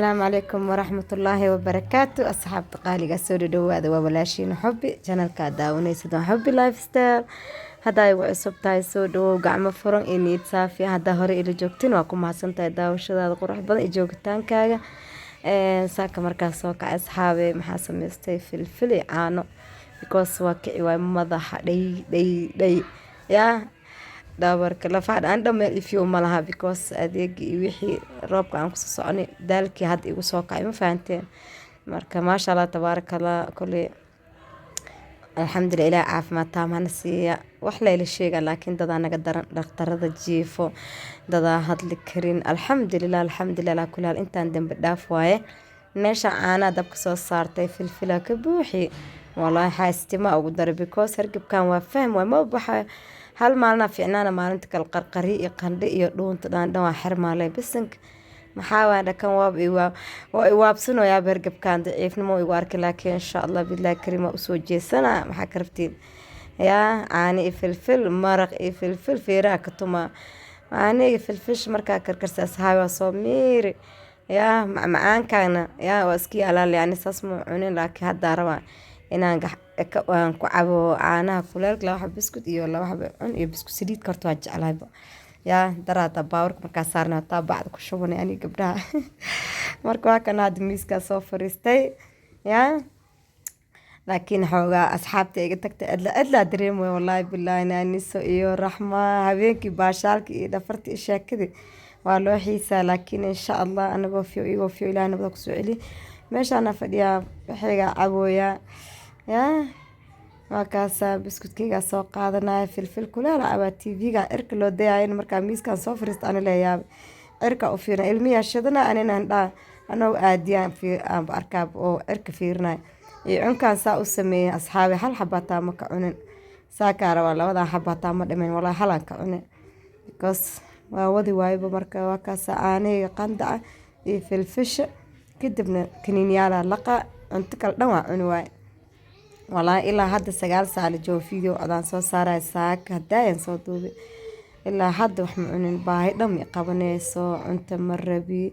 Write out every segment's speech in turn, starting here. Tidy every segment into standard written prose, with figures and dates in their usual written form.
السلام عليكم ورحمة الله وبركاته. أصحاب تقالي قصور دواء وبلاشين حبي channel كداوني سدون حبي لايف ستايل هذا وعصب تاي سودو وقعمة فرن إني تسافي هذا هري إلى جوكتين وأكون مع سنتي داوش هذا قروح بدن إجوكتان كاجا ساكا مركز سوق أصحابي محاسن مستي في الفلي عانو because واقعي ومضح دي يا داورك lafaha aan dhameel ifiyo ma laha because adeegii wixii roobka aan kusoo soconay daalkii hadda igu soo kacay ma fahanteen marka maasha Allah tabaarakallah kulli alxamdulilah caafimaad taam hana siiya wax layla sheega laakiin dadaa naga daran dhakhtarada jiifo dadaa hadli karin alxamdulilah kulli hal intaan dambi dhaaf waaye meesha caanaa dabka soo saartay filfila ka buuxi wallaahi xaastima ugu daray because hargabkan waa fahm waa ma baxay hal maalna fiicnaana maalinta kale qarqari iyo qandhe iyo dhuunta dhaandhan waa xirmaalay bisanka maxaa waa dhakan waa iwaabsanayaa bergabkan daciifnimo igu arkay laakiin insha Allah billahi karima usoo jeesana maxaa ka rabtiin yaa caani iyo filfil maraq iyo filfil feeraha ka tuma caani iyo filfish markaa karkarsa asxaabi waa soo miiri yaa macmacaankana yaa waa iska yaalaan yani saas ma cunin laakiin hadda rabaa inaan ku cabo caanaha kuleelka laba xabo biskud iyo laba xabo cun iyo biskud saliid karto waa jeclayba yaa daraada baawrka markaa saarnaa taa bacda ku shubanay aniga gabdhaha marka waa kana hadda miiskaa soo fariistay yaa laakiin xoogaa asxaabta iga tagtay adlaa dareemay wallaahi bilaahi naaniso iyo raxma habeenkii baashaalka iyo dhafartii iyo sheekadii waa loo xiisaa laakiin insha Allah anagoo igoo fiyo ilaahay nabada kusoo celi meeshaana fadhiyaa waxaygaa cabooyaa yaa markaasaa biskudkaygaa soo qaadanaya filfil kuleel cabaa tv-ga cirka loo dayaayana markaa miiskaan soo fariista ani leeyaaba cirka u fiirna ilmiyaa shadana anina handhaa anoo aadiyaan aanba arkaab oo cirka fiirinaya iyo cunkaan saa u sameeyay asxaabi hal xabaataa ma ka cunin saa kaa rabaa labadan xabaataa ma dhimayn walaa halaan ka cunin because waa wadi waayba marka waa kaasa caanahayga qandaca iyo filfisha kadibna kaniiniyaalaa laqa cunto kale dhan waa cuni waaye wallaahi ilaa hadda 9 saac la joogo video codaan soo saaraya saaka hadaayan soo duubay ilaa hadda wax ma cunin baahi dhan ma qabanayso cunto ma rabi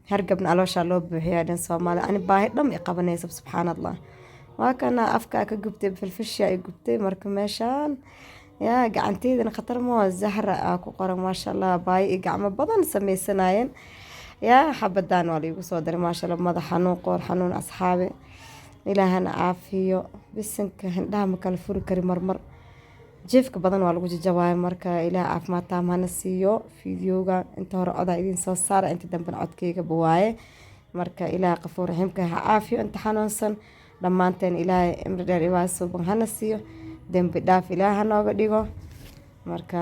hargabna aloosha loo buuxiyaa dhan Soomaali ani baahi dhan ma qabanayso subxaanallah waa kana afka ka gubtay filfisha ay gubtay marka meeshaan yaa gacanteedana khatar ma zahra ku qoran maasha Allah baahi gacmo badan sameysanaayeen yaa xabadaan waa liigu soo daray maasha Allah madax xanuun qoor xanuun asxaabe ilaahana caafiyo bisanka hindhaha ma kala furi kari marmar jeefka badan waa lagu jajabaaya marka ilaah caafimaad taam hana siiyo fiidiyowga inta hore codaa idin soo saara inta dambena codkayga bawaaye marka ilaah qafuur raxiimka ha caafiyo inta xanuunsan dhammaanteen ilaahay imri dheer iwaa suuban hana siiyo dembi dhaaf ilaah hanooga dhigo marka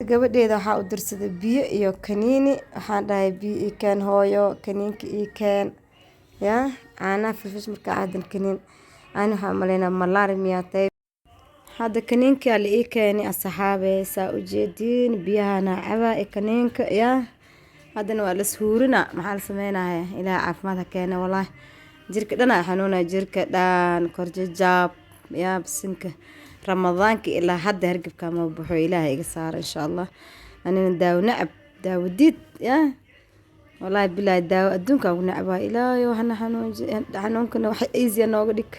gabadheeda waxaa u dirsaday biyo iyo kaniini waxaan dhahay biyo ii keen hooyo kaniinka ii keen yaa caanaha filfish markaa aadan kaniin ani waxaa maleynaa malaari miyaatay hadda kaniinkaa la ii keeni asxaabe saa u jeediin biyahana cabaa ee kaniinka yaa haddana waa las huurina maxaa la sameynaya ilaaha caafimaad ha keena wallaahi jirka dhanaa xanuunaya jirka dhaan korjajaab yaa bisinka ramadaanka ilaa hadda hargabka ma buuxo ilaahay iga saara insha Allah anina daawo nacab daawo diid yaa wallaahi bilaahi daawo adduunka ugu nacbaa ilaahay hana xanuunkana wax easy nooga dhig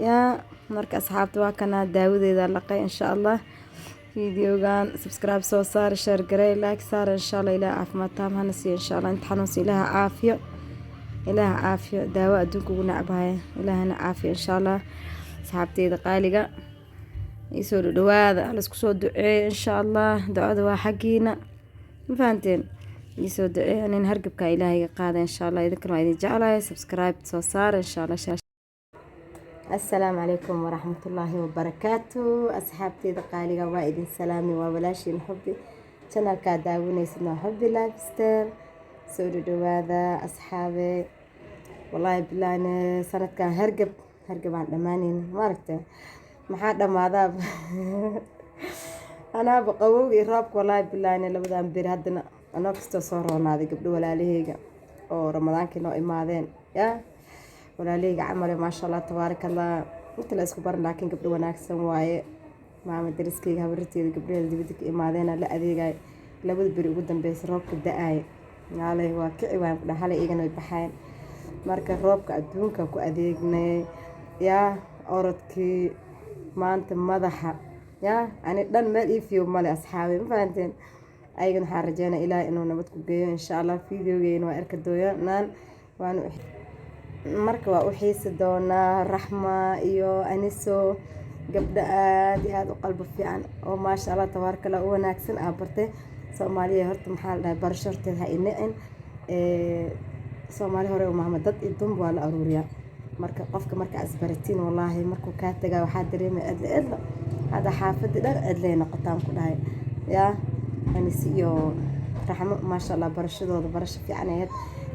yaa marka asxaabta waa kana daawadeeda laqay insha Allah videogan subscribe soo saar share garay like saar insha Allah ilaahay caafimaad taam hana siiyo insha Allah inta xanuunsan ilaaha caafiyo daawo adduunka ugu nacbaa ilaahana caafiyo insha Allah asxaabteyda qaaliga isoo dhawaada la isku soo duceeyo insha Allah ducada waa xaqiina ma fahanteen isoo duceeyo in hargabka ilaahay qaada insha Allah idinkana idin jeclahay subscribe soo saar insha Allah السلام عليكم ورحمة الله وبركاته أصحابتي دقالي وائد سلامي وولاشي حبي channel كداوني سنو حبي لايف ستايل سوري دواذا أصحابي والله بالله أنا سنة كان هرقب عن دمانين ماركته محادا ماذا أنا بقوي رابك والله بالله أنا لبدا أمبير هدنا أنا كستو صورون هذه قبل ولا ليهيقا أو رمضان كنو إمادين يا ولا ليهيقا عملي ما شاء الله تبارك الله انت لا اسكو برن لكن قبل وناكسن واي مع مدرسكيga habarteeda gabdhaha dibadda ka imaadeen la adeegay labada bari ugu dambeysay roobka da'ay yaalay waa kici waan ku dhaxalay igana way baxeen marka roobka adduunka ku adeegnay yaa orodkii maanta madaxa yaa ani dhan meel ii fiyo male asxaabi ma fahanteen ayagana waxaan rajeynaa ilaahay inuu nabad ku geeyo insha allah fiideogeena waa arki doonaan waan marka waa u xiisi doonaa raxma iyo aniso gabdho aad iyo aad u qalbi fiican oo maasha allah tabaaraka allah u wanaagsan aa bartay soomaaliya horta maxaa la dhahay barasho horteed ha inacin soomaali hore u mahma dad iyo dumba waa la aruuriyaa marka qofka marka asbaratiin wallaahi markuu kaa tagaa waxaa dareemay edla hada xaafadii dhan edlay noqotaan ku dhahay yaa anisi iyo raxmo maasha allah barashadooda barasho fiican ahayd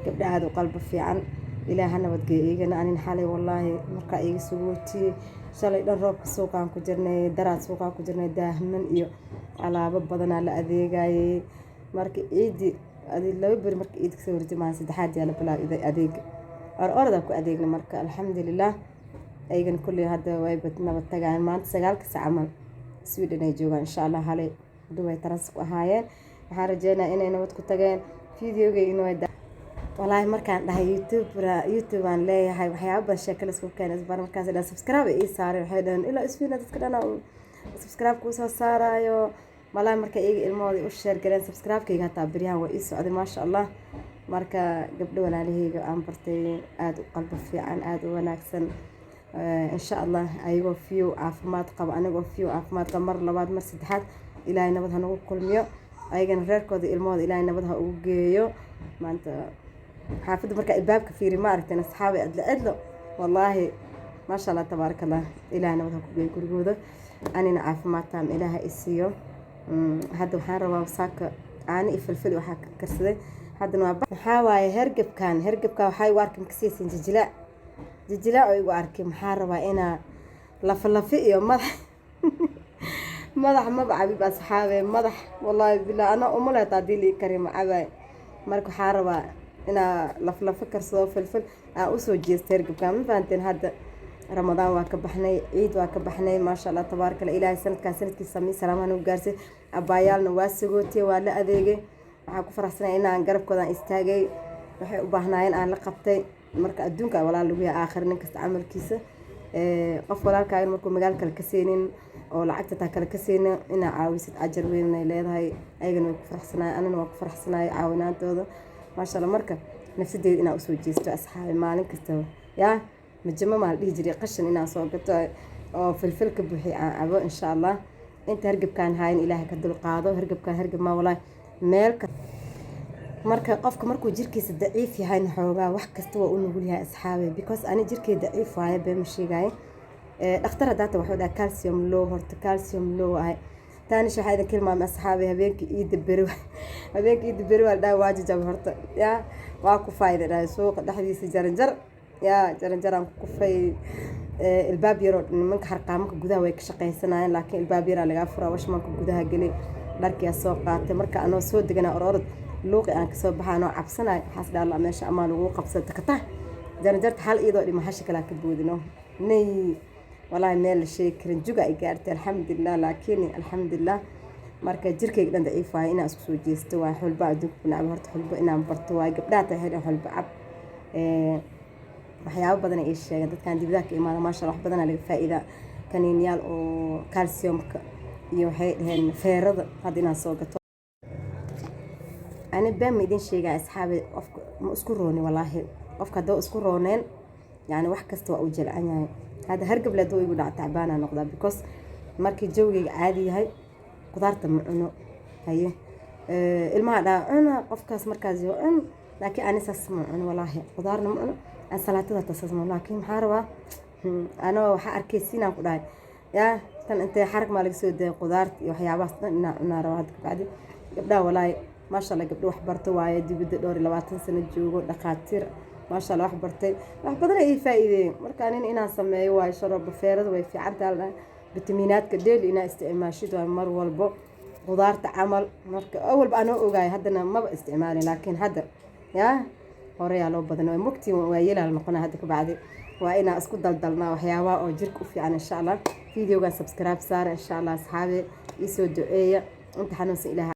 gabdho aad u qalbi fiican ilaaha nabadgeeyo igana anin xalay wallaahi markaa iga sugootiyey shalay dhan roobka suuqaan ku jirnay daraad suuqaan ku jirnay daahman iyo alaabo badanaa la adeegayay marka ciidi adi 2 beri marka ciid kasoo horjimaan saddexaad yaa la bilaabay adeega orda ku adeegna marka alxamdulilah ayagana kulli hadda way nabad tagaan maanta 9 saac camal Sweden ay joogaan insha allah halay duway taras ku ahaayeen waxaan rajeynayaa inay nabad ku tageen fiideoga inuu wallaahi markaan dhahay youtube aan leeyahay waxyaabo badan sheekala isku keenay isbar markaas la subscribe ii saaray waxay dhahan ilaa isfiina dadka dhana subscribe ku soo saarayo wallaahi marka iyaga ilmooda u share galeen subscribe-kayga hataa bariyahan waa ii socday maasha allah marka gabdho walaalahayga aan bartay aad u qalbi fiican aad u wanaagsan insha allah ayagoo fiyo caafimaad qaba anigoo fiyo caafimaad qaba mar labaad mar saddexaad ilaahay nabad ha nagu kulmiyo ayagana reerkooda ilmooda ilaahay nabad ha ugu geeyo maanta xaafadda marka albaabka fiiri ma aragteen asxaabi adlo wallaahi maasha allah tabaaraka allah ilaahay nabad ha ku geeyo gurigooda anina caafimaad taam ilaahay i siiyo hadda waxaan rabaa saaka caani iyo filfil waxaa karsaday haddana waa maxaa waaye hergebka waxay u arkin kasiisin jijilaa oo igu arkay maxaa rabaa inaa lafi iyo madax mabcabi asxaabe madax wallaahi bilaa ana umaleeta haddii lii kari macabaay marka waxaa rabaa inaa laflafo karsado filfil aan usoo jeesto hergebka ma fahanteen hadda ramadaan waa ka baxnay ciid waa ka baxnay maasha allah tabaaraka allah ilaahay sanadkiisa salaamaha nagu gaarsay abaayaalna waa sagootay waa la adeegay waxaan ku faraxsanay inaan garabkoodan istaagay waxay u baahnaayeen aan la qabtay marka adduunka walaal lagu yahay aakhir nin kasta camalkiisa qof walaalkaaga markuu magaal kale ka seenin oo lacagta taa kale ka seenin inaa caawisid ajar weyn ay leedahay ayagana way ku faraxsanaay anina waa ku faraxsanaay caawinaantooda maasha allah marka nafsadeeda inaa usoo jeesto asxaabi maalin kastaba yaa majamo maa la dhihi jiray qashin inaan soo gato oo filfilka buuxi aan cabo insha allah inta hergebkaan haayin ilaahay ka dulqaado hergebkaan hergeb maa walaahi meel marka qofka markuu jirkiisa daciif yahayna xoogaa wax kasta waa u nugul yahay asxaabi because ani jirkay daciif waaye bee ma sheegaaye dhakhtar hadaata waxuu dhaha calcium low horta calcium low ahay taanish waxaa idin kilmaamay asxaabi habeenkii iida beri waa la dhaha waajijab horta yaa waa ku faayda dhahay suuqa dhexdiisa jaranjar yaa jaranjaraan ku kufay ilbaab yaroo nimanka harqaamanka gudaha way ka shaqaysanayeen laakiin ilbaab yaraa lagaa furaa washmanka gudaha gelay dharkiyaa soo qaatay marka anoo soo deganaa ororod luuqi aan kasoo baxaa anoo cabsanayo waxaas dhaala meesha amaan ugu qabsata kataa jaranjarta hal iyadoo dhima hashi kalaa ka boodino nay wallaahi meel la sheegi karin juga ay gaartay alxamdulilah laakiin alxamdulilah marka jirkayga dhan daciif waaye inaan isku soo jeesto waa xulba adduunka ku nacba horta xulba inaan barto waaye gabdhaha tahay xidhan xulba cab waxyaabo badan ay sheegeen dadkan dibadaha ka imaada maasha allah wax badanaa laga faa'iidaa kaniiniyaal oo calciumka iyo waxay dhaheen feerada hadda inaan soo gato ani baan ma idin sheegaa asxaabi qofka ma isku rooni wallaahi qofka haddoo isku rooneen yani wax kasta waa u jelcan yahay hadda hargable hadduu igu dhaca tacbaanaa noqdaa because markii jawgayga caadi yahay qudaarta ma cuno haye ilmaha dhaa cuna qofkaas markaas yo cun laakiin ani saas ma cuno wallaahi qudaarna ma cuno ansalaatada tasasmo laakiin maxaa rabaa anoo waxaa arkaysiinaan ku dhahay yaa tan intee xarag maa laga soo dayay qudaarta iyo waxyaabahaas dhan inaan cunaa rabaa hadda kabacdi gabdhaha wallaahi maasha allah gabdho wax barto waaye dibadda dhowr iyo 20 sano joogo dhaqaatiir maasha allah wax bartay wax badan ay faa'iideeyeen marka anin inaan sameeyo waayo sharaba feerada way fiican tahay fitamiinaadka dheeli inaa isticmaashid waa mar walbo qudaarta camal marka awalba anoo ogaay haddana maba isticmaalin laakiin hadda yaa horeyaa loo badan waa mugti waa yeelal noqonaa hadda kabacdi waa inaa isku daldalnaa waxyaabaha oo jirka u fiican insha allah videogan subscribe saara insha allah asxaabi isoo duceeya inta xanuunsan ilaaha